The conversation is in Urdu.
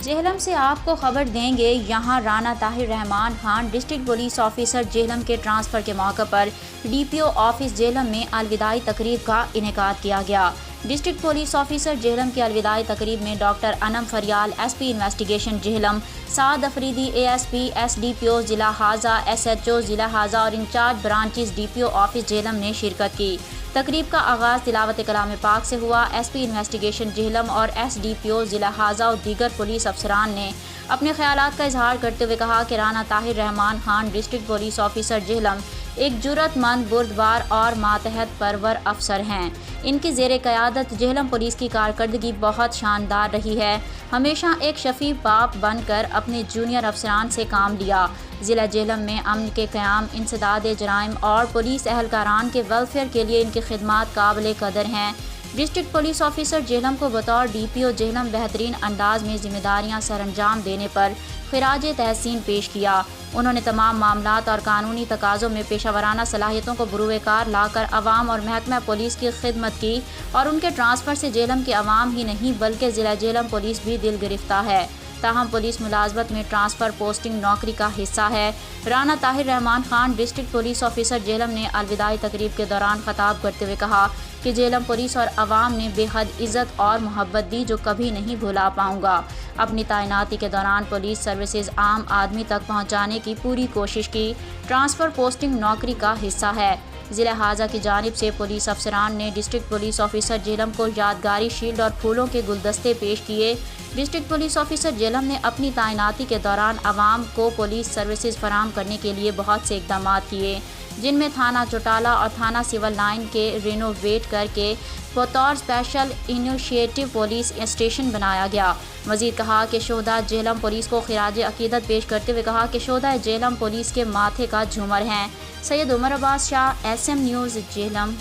جہلم سے آپ کو خبر دیں گے، یہاں Rana Tahir Rehman Khan district police officer Jhelum کے ٹرانسفر کے موقع پر D P O office Jhelum میں الوداعی تقریب کا انعقاد کیا گیا۔ ڈسٹرکٹ پولیس آفیسر جہلم کی الوداعی تقریب میں doctor Anum Faryal S P investigation Jhelum, Saad Afridi A S P S D P O ضلع حاضہ، ایس ایچ او ضلع حاضہ اور incharge branches D P O office Jhelum نے شرکت کی۔ تقریب کا آغاز تلاوت کلام پاک سے ہوا۔ ایس پی انویسٹیگیشن جہلم اور ایس ڈی پی او ضلع حاضہ اور دیگر پولیس افسران نے اپنے خیالات کا اظہار کرتے ہوئے کہا کہ Rana Tahir Rehman Khan district police officer Jhelum ایک جرأت مند، بردبار اور ماتحت پرور افسر ہیں۔ ان کی زیر قیادت جہلم پولیس کی کارکردگی بہت شاندار رہی ہے۔ ہمیشہ ایک شفیع باپ بن کر اپنے جونیئر افسران سے کام لیا۔ ضلع جہلم میں امن کے قیام، انسداد جرائم اور پولیس اہلکاران کے ویلفیئر کے لیے ان کی خدمات قابل قدر ہیں۔ ڈسٹرکٹ پولیس آفیسر جہلم کو بطور ڈی پی او جہلم بہترین انداز میں ذمہ داریاں سر انجام دینے پر خراج تحسین پیش کیا۔ انہوں نے تمام معاملات اور قانونی تقاضوں میں پیشہ ورانہ صلاحیتوں کو بروئے کار لا کر عوام اور محکمہ پولیس کی خدمت کی اور ان کے ٹرانسفر سے جہلم کے عوام ہی نہیں بلکہ ضلع جہلم پولیس بھی دل گرفتہ ہے۔ تاہم پولیس ملازمت میں ٹرانسفر پوسٹنگ نوکری کا حصہ ہے۔ Rana Tahir Rehman Khan district police officer Jhelum نے الوداعی تقریب کے دوران خطاب کرتے ہوئے کہا کہ جہلم پولیس اور عوام نے بے حد عزت اور محبت دی جو کبھی نہیں بھلا پاؤں گا۔ اپنی تعیناتی کے دوران پولیس سروسز عام آدمی تک پہنچانے کی پوری کوشش کی۔ ٹرانسفر پوسٹنگ نوکری کا حصہ ہے۔ ضلع حاضہ کی جانب سے پولیس افسران نے ڈسٹرکٹ پولیس آفیسر جہلم کو یادگاری شیلڈ اور پھولوں کے گلدستے پیش کیے۔ ڈسٹرکٹ پولیس آفیسر جہلم نے اپنی تعیناتی کے دوران عوام کو پولیس سروسز فراہم کرنے کے لیے بہت سے اقدامات کیے، جن میں تھانہ چوٹالہ اور تھانہ سول لائن کے رینوویٹ کر کے بطور اسپیشل انیشیٹو پولیس اسٹیشن بنایا گیا۔ مزید کہا کہ شہداء جہلم پولیس کو خراج عقیدت پیش کرتے ہوئے کہا کہ شہداء جہلم پولیس کے ماتھے کا جھومر ہیں۔ سید عمر عباس شاہ، ایس ایم نیوز، جہلم۔